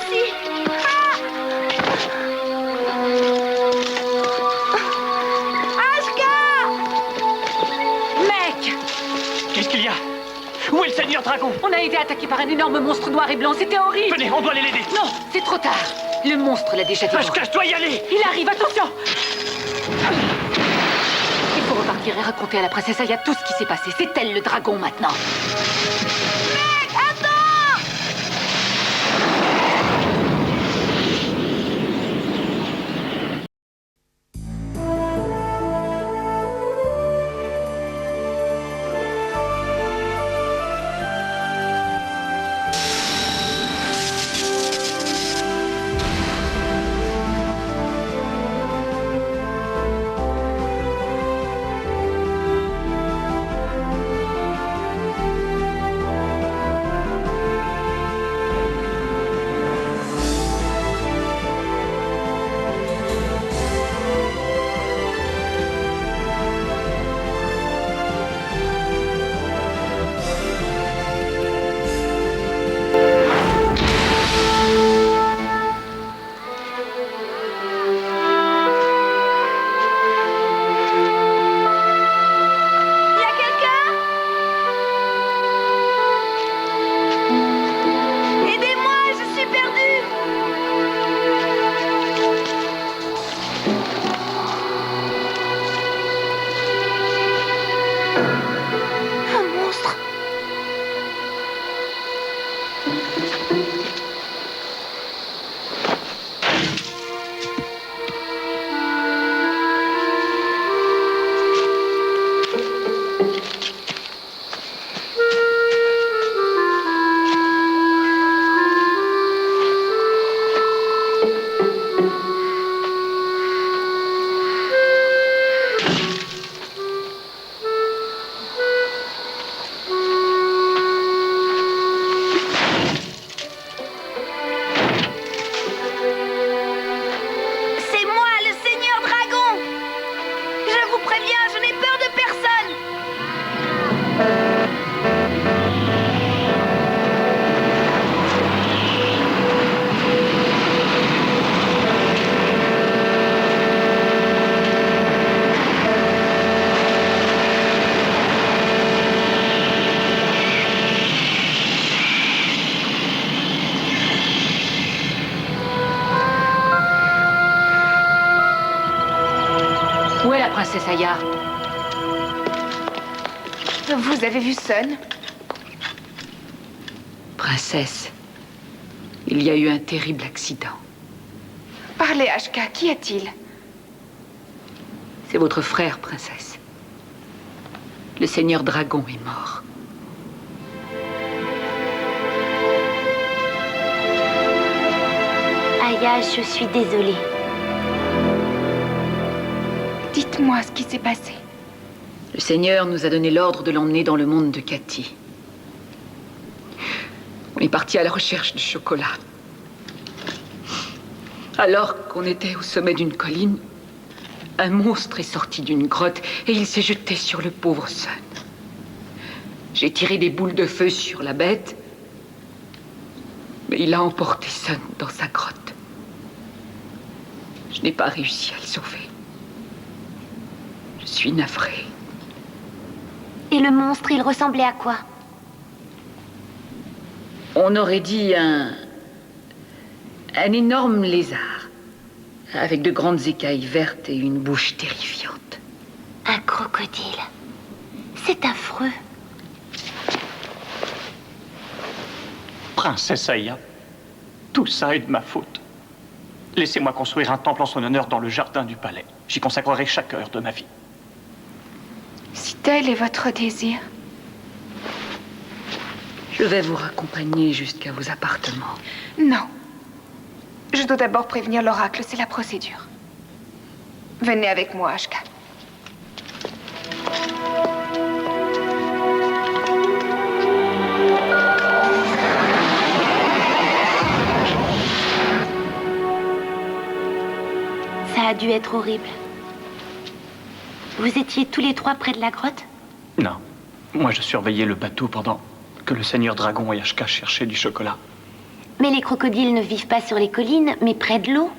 ici. Ashka! Mec! Qu'est-ce qu'il y a? Où est le Seigneur Dragon? On a été attaqué par un énorme monstre noir et blanc, c'était horrible! Venez, on doit aller l'aider. Non, c'est trop tard. Le monstre l'a déjà dévoré. Ashka, je dois y aller. Il arrive, attention! Il faut repartir et raconter à la princesse Aya tout ce qui s'est passé. C'est elle le dragon maintenant. Mec, attends! Y a quelqu'un? Aidez-moi, je suis perdue. Un monstre. C'est moi, le Seigneur Dragon. Je vous préviens, je n'ai peur de personne. Où est la princesse Aya? Vous avez vu Sun? Princesse, il y a eu un terrible accident. Parlez, Ashka, qu'y a-t-il? C'est votre frère, princesse. Le Seigneur Dragon est mort. Aya, je suis désolée. Dites-moi ce qui s'est passé. Le Seigneur nous a donné l'ordre de l'emmener dans le monde de Cathy. On est parti à la recherche du chocolat. Alors qu'on était au sommet d'une colline, un monstre est sorti d'une grotte et il s'est jeté sur le pauvre Sun. J'ai tiré des boules de feu sur la bête, mais il a emporté Sun dans sa grotte. Je n'ai pas réussi à le sauver. Je suis navrée. Et le monstre, il ressemblait à quoi? On aurait dit un énorme lézard, avec de grandes écailles vertes et une bouche terrifiante. Un crocodile. C'est affreux. Princesse Aya, tout ça est de ma faute. Laissez-moi construire un temple en son honneur dans le jardin du palais. J'y consacrerai chaque heure de ma vie. Si tel est votre désir. Je vais vous raccompagner jusqu'à vos appartements. Non. Je dois d'abord prévenir l'oracle, c'est la procédure. Venez avec moi, Ashka. Ça a dû être horrible. Vous étiez tous les trois près de la grotte? Non. Moi, je surveillais le bateau pendant que le Seigneur Dragon et Ashka cherchaient du chocolat. Mais les crocodiles ne vivent pas sur les collines, mais près de l'eau.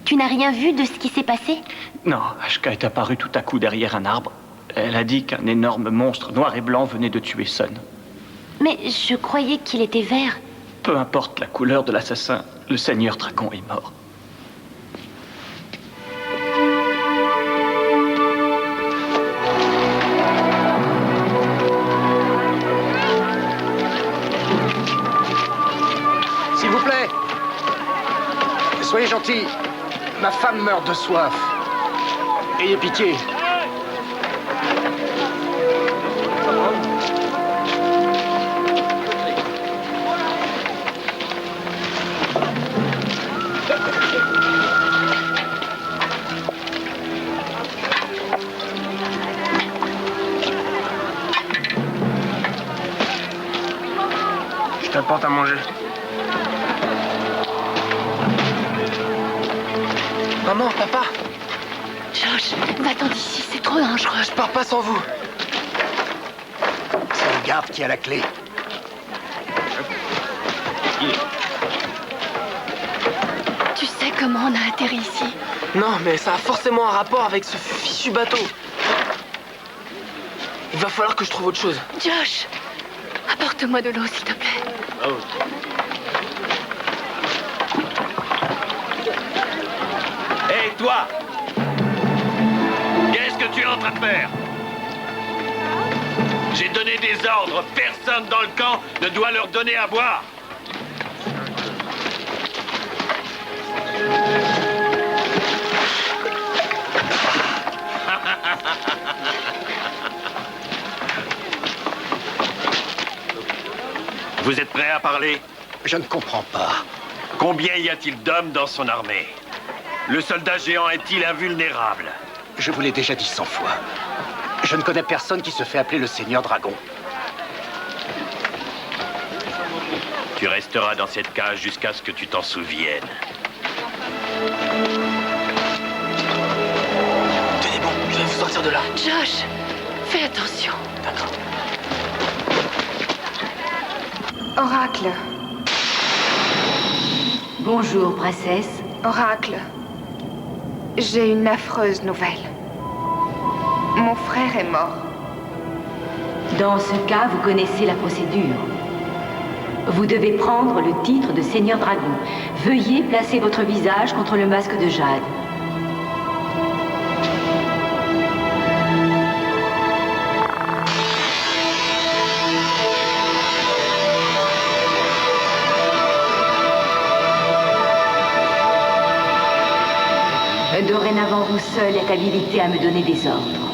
Tu n'as rien vu de ce qui s'est passé? Non, Ashka est apparue tout à coup derrière un arbre. Elle a dit qu'un énorme monstre noir et blanc venait de tuer Sun. Mais je croyais qu'il était vert. Peu importe la couleur de l'assassin, le Seigneur Dragon est mort. S'il vous plaît, soyez gentils. Ma femme meurt de soif. Ayez pitié. Je t'apporte à manger. Maman, papa, Josh, va-t'en d'ici, c'est trop dangereux. je pars pas sans vous. C'est le garde qui a la clé. Tu sais comment on a atterri ici? Non, mais ça a forcément un rapport avec ce fichu bateau. Il va falloir que je trouve autre chose. Josh, apporte-moi de l'eau, s'il te plaît. Hé, toi! Qu'est-ce que tu es en train de faire? J'ai donné des ordres. Personne dans le camp ne doit leur donner à boire. Vous êtes prêts à parler? Je ne comprends pas. Combien y a-t-il d'hommes dans son armée? Le soldat géant est-il invulnérable? Je vous l'ai déjà dit 100 fois. Je ne connais personne qui se fait appeler le Seigneur Dragon. Tu resteras dans cette cage jusqu'à ce que tu t'en souviennes. Tenez bon, je vais vous sortir de là. Josh, fais attention. D'accord. Oracle, Bonjour, princesse. Oracle, j'ai une affreuse nouvelle. Mon frère est mort. Dans ce cas, vous connaissez la procédure. Vous devez prendre le titre de Seigneur Dragon. Veuillez placer votre visage contre le masque de jade. Dorénavant, vous seul êtes habilité à me donner des ordres.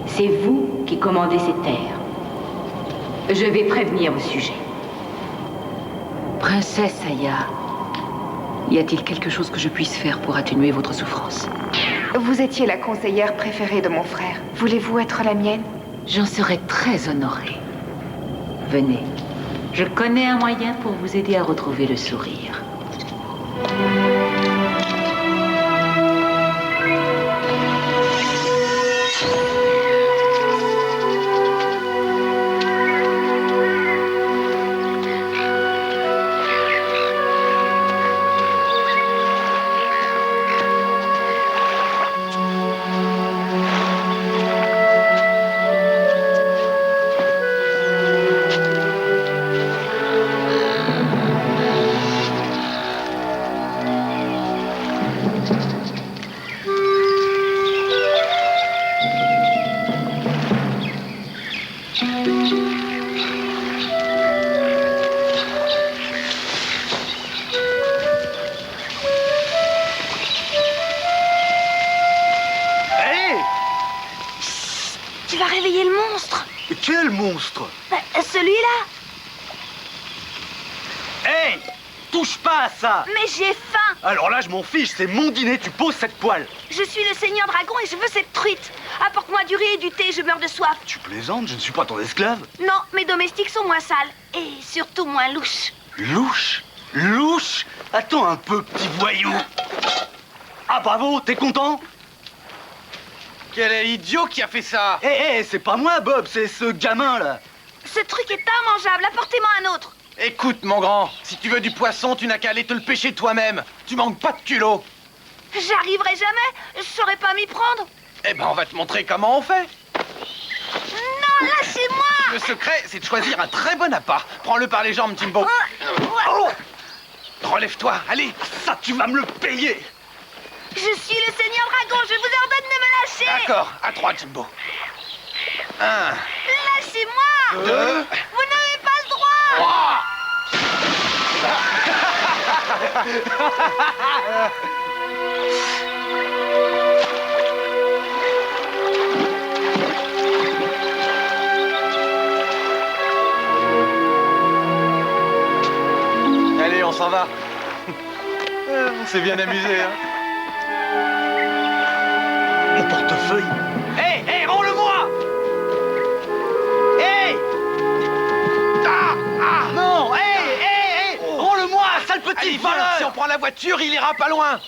C'est vous qui commandez ces terres. Je vais prévenir au sujet. Princesse Aya, y a-t-il quelque chose que je puisse faire pour atténuer votre souffrance? Vous étiez la conseillère préférée de mon frère. Voulez-vous être la mienne? J'en serais très honorée. Venez, je connais un moyen pour vous aider à retrouver le sourire. Tu vas réveiller le monstre. Quel monstre? Celui-là. Hey! Touche pas à ça! Mais j'ai faim. Alors là, je m'en fiche, c'est mon dîner, tu poses cette poêle. Je suis le Seigneur Dragon et je veux cette truite. Apporte-moi du riz et du thé, je meurs de soif. Tu plaisantes, je ne suis pas ton esclave. Non, mes domestiques sont moins sales. Et surtout moins louches. Louche? Louche? Attends un peu, petit voyou. Ah bravo, t'es content? Quel est l'idiot qui a fait ça? Eh, c'est pas moi, Bob, c'est ce gamin, là. Ce truc est immangeable, apportez-moi un autre. Écoute, mon grand, si tu veux du poisson, tu n'as qu'à aller te le pêcher toi-même. Tu manques pas de culot. J'arriverai jamais. Je saurais pas m'y prendre. Eh ben, on va te montrer comment on fait. Non, lâchez-moi. Le secret, c'est de choisir un très bon appât. Prends-le par les jambes, Jimbo. Oh, relève-toi, allez, ça, tu vas me le payer. Je suis le Seigneur Dragon, je vous ordonne de me lâcher. D'accord, à 3, Jimbo. 1, Lâchez-moi. 2, Vous n'avez pas le droit. 3. Allez, on s'en va. On s'est bien amusé, hein. Mon portefeuille. Hé, hé, rends-le-moi. Hé. Non, hé, hé, hé, rends-le-moi, sale petit voleur. Si on prend la voiture, il ira pas loin.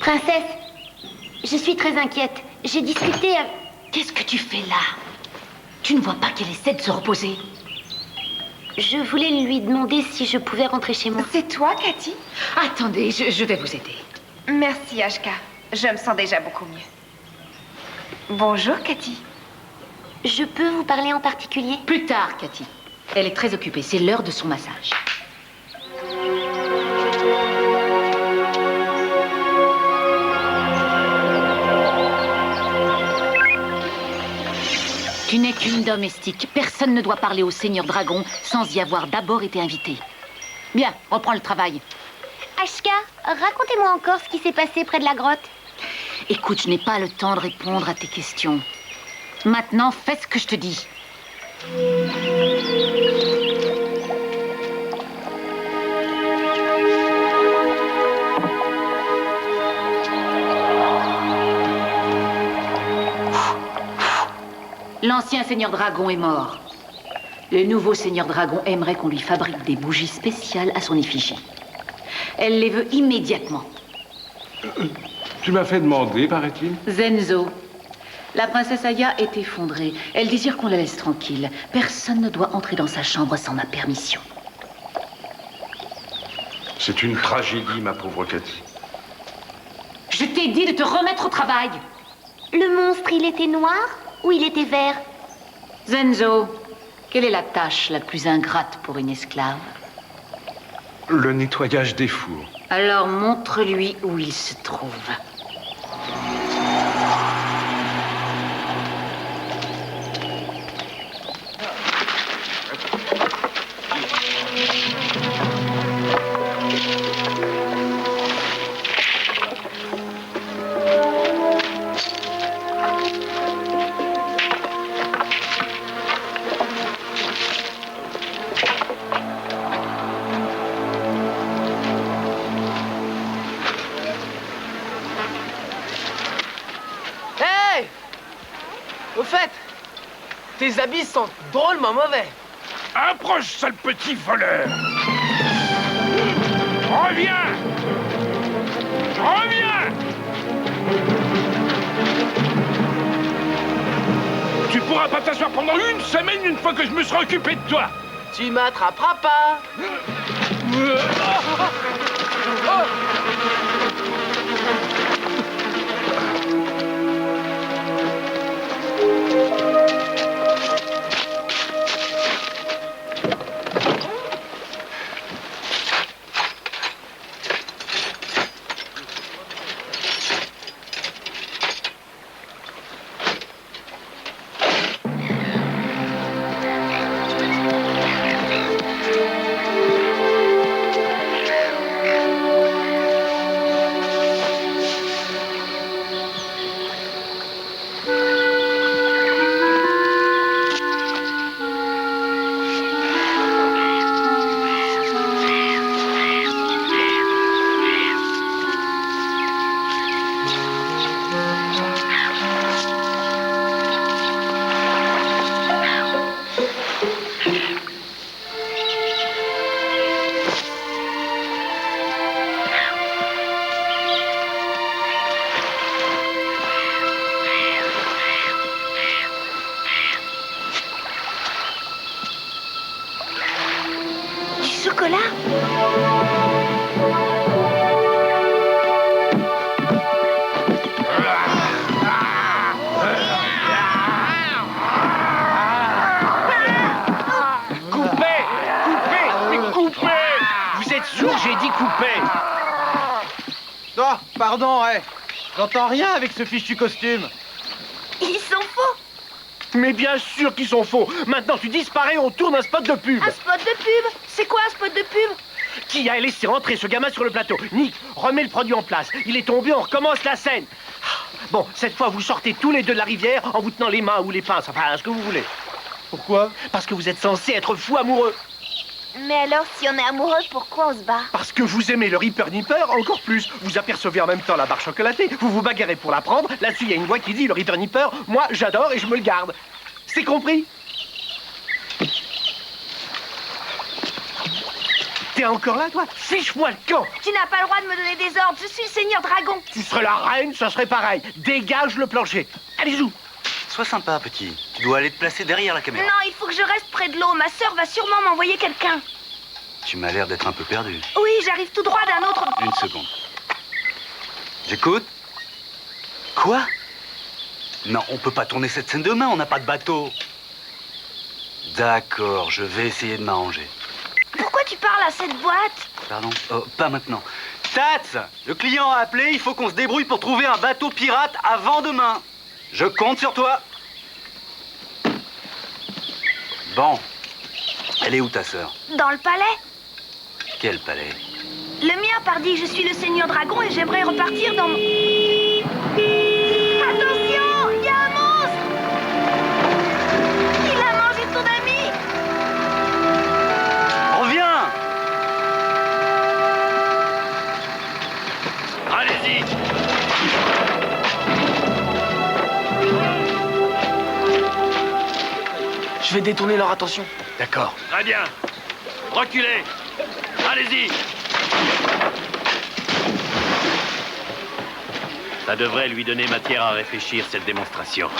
Princesse, je suis très inquiète. J'ai discuté... Qu'est-ce que tu fais là? Tu ne vois pas qu'elle essaie de se reposer? Je voulais lui demander si je pouvais rentrer chez moi. C'est toi, Cathy? Attendez, je vais vous aider. Merci, Ashka. Je me sens déjà beaucoup mieux. Bonjour, Cathy. Je peux vous parler en particulier? Plus tard, Cathy. Elle est très occupée, c'est l'heure de son massage. Tu n'es qu'une domestique. Personne ne doit parler au Seigneur Dragon sans y avoir d'abord été invité. Bien, reprends le travail. Ashka, racontez-moi encore ce qui s'est passé près de la grotte. Écoute, je n'ai pas le temps de répondre à tes questions. Maintenant, fais ce que je te dis. L'ancien Seigneur Dragon est mort. Le nouveau Seigneur Dragon aimerait qu'on lui fabrique des bougies spéciales à son effigie. Elle les veut immédiatement. Tu m'as fait demander, paraît-il? Zenzo, la princesse Aya est effondrée. Elle désire qu'on la laisse tranquille. Personne ne doit entrer dans sa chambre sans ma permission. C'est une tragédie, ma pauvre Cathy. Je t'ai dit de te remettre au travail. Le monstre, il était noir ou il était vert? Zenzo, quelle est la tâche la plus ingrate pour une esclave? Le nettoyage des fours. Alors montre-lui où il se trouve. Au fait, tes habits sont drôlement mauvais. Approche, sale petit voleur. Reviens. Reviens. Tu pourras pas t'asseoir pendant une semaine une fois que je me serai occupé de toi. Tu m'attraperas pas. J'ai dit couper. Oh, pardon, ouais. J'entends rien avec ce fichu costume. Ils sont faux. Mais bien sûr qu'ils sont faux. Maintenant, tu disparais, on tourne un spot de pub. Un spot de pub? C'est quoi un spot de pub? Qui a laissé rentrer ce gamin sur le plateau? Nick, remets le produit en place. Il est tombé, on recommence la scène. Bon, cette fois, vous sortez tous les deux de la rivière en vous tenant les mains ou les pinces, enfin, ce que vous voulez. Pourquoi? Parce que vous êtes censés être fous amoureux. Mais alors, si on est amoureux, pourquoi on se bat? Parce que vous aimez le Ripper Nipper encore plus. Vous apercevez en même temps la barre chocolatée. Vous vous bagarrez pour la prendre. Là-dessus, il y a une voix qui dit le Ripper Nipper, moi, j'adore et je me le garde. C'est compris? T'es encore là, toi? Fiche-moi le camp! Tu n'as pas le droit de me donner des ordres. Je suis le Seigneur Dragon. Tu serais la reine, ça serait pareil. Dégage le plancher. Allez, joue! Sois sympa, petit. Tu dois aller te placer derrière la caméra. Non, il faut que je reste près de l'eau. Ma sœur va sûrement m'envoyer quelqu'un. Tu m'as l'air d'être un peu perdu. Oui, j'arrive tout droit d'un autre... Une seconde. J'écoute. Quoi? Non, on peut pas tourner cette scène demain, on n'a pas de bateau. D'accord, je vais essayer de m'arranger. Pourquoi tu parles à cette boîte? Pardon? Oh, pas maintenant. Tats! Le client a appelé, il faut qu'on se débrouille pour trouver un bateau pirate avant demain. Je compte sur toi. Bon. Elle est où, ta sœur? Dans le palais? Quel palais? Le mien, pardi, je suis le Seigneur Dragon et j'aimerais repartir dans mon... Attention! Il y a un monstre! Il a mangé ton ami! Reviens! Allez-y! Je vais détourner leur attention. D'accord. Très bien. Reculez. Allez-y. Ça devrait lui donner matière à réfléchir, cette démonstration.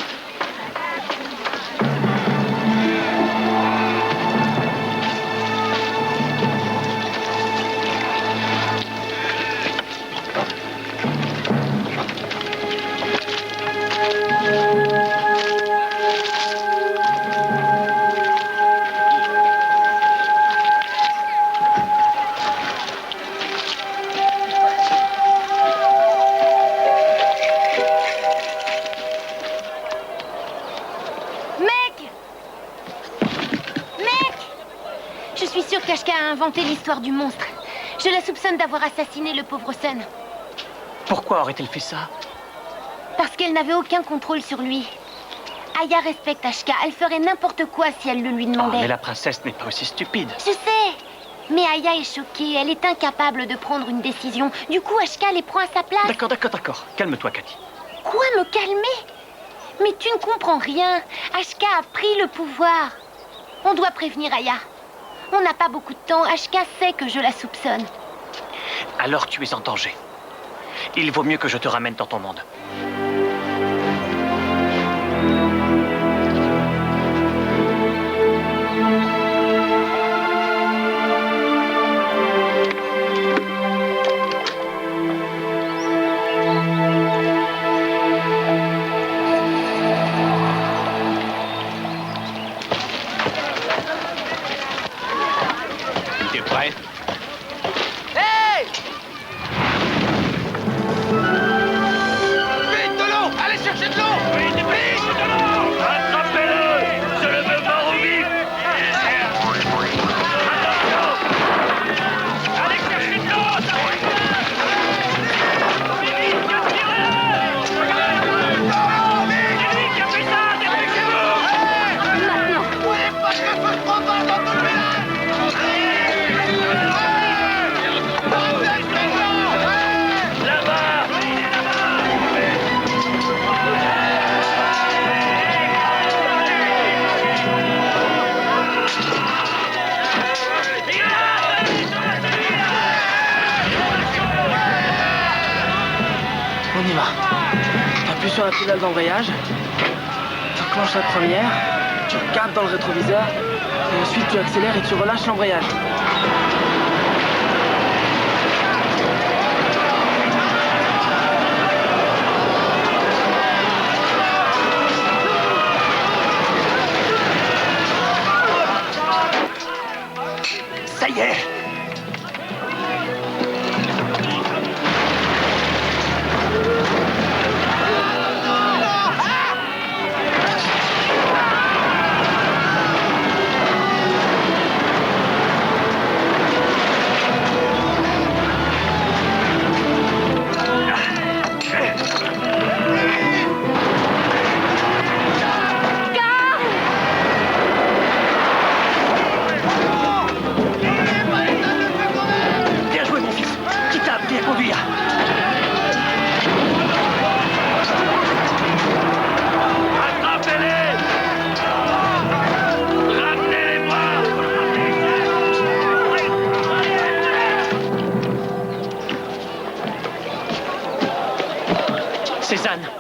Kashka a inventé l'histoire du monstre. Je la soupçonne d'avoir assassiné le pauvre Sun. Pourquoi aurait-elle fait ça? Parce qu'elle n'avait aucun contrôle sur lui. Aya respecte Ashka. Elle ferait n'importe quoi si elle le lui demandait. Mais la princesse n'est pas aussi stupide. Je sais. Mais Aya est choquée. Elle est incapable de prendre une décision. Du coup, Ashka les prend à sa place. D'accord. Calme-toi, Cathy. Quoi, me calmer? Mais tu ne comprends rien. Ashka a pris le pouvoir. On doit prévenir Aya. On n'a pas beaucoup de temps. Ashka sait que je la soupçonne. Alors tu es en danger. Il vaut mieux que je te ramène dans ton monde. T'es prêt? Hey! Vite, de l'eau! Allez chercher de l'eau! Vite, de l'eau! Attrapez-le! Je le veux mort ou vif! Attention! Allez chercher de l'eau! C'est vite, tirez-le! C'est lui qui a fait ça! Dépêchez-vous! Maintenant! Vous voulez pas que je fasse trop mal dans tout le village? On y va. T'appuies sur la pédale d'embrayage. Tu enclenches la première. Tu regardes dans le rétroviseur. Et ensuite tu accélères et tu relâches l'embrayage.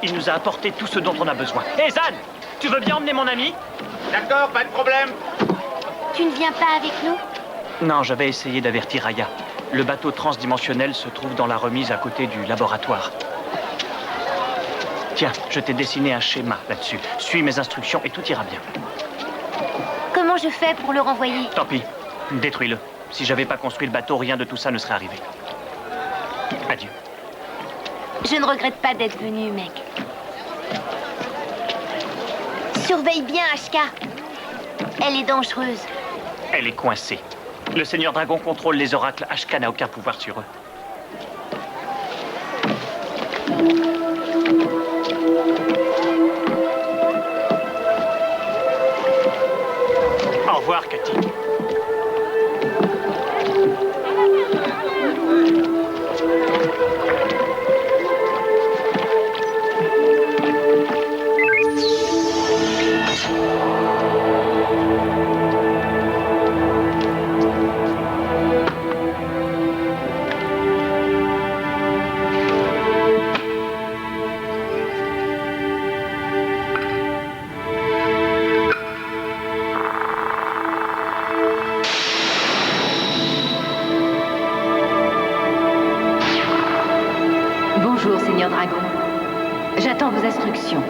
Il nous a apporté tout ce dont on a besoin. Hé, Zan, tu veux bien emmener mon ami? D'accord, pas de problème. Tu ne viens pas avec nous? Non, j'avais essayé d'avertir Aya. Le bateau transdimensionnel se trouve dans la remise à côté du laboratoire. Tiens, je t'ai dessiné un schéma là-dessus. Suis mes instructions et tout ira bien. Comment je fais pour le renvoyer? Tant pis, détruis-le. Si j'avais pas construit le bateau, rien de tout ça ne serait arrivé. Adieu. Je ne regrette pas d'être venu, mec. Surveille bien, Ashka. Elle est dangereuse. Elle est coincée. Le Seigneur Dragon contrôle les oracles. Ashka n'a aucun pouvoir sur eux. Au revoir, Cathy. Bonjour, Seigneur Dragon. J'attends vos instructions.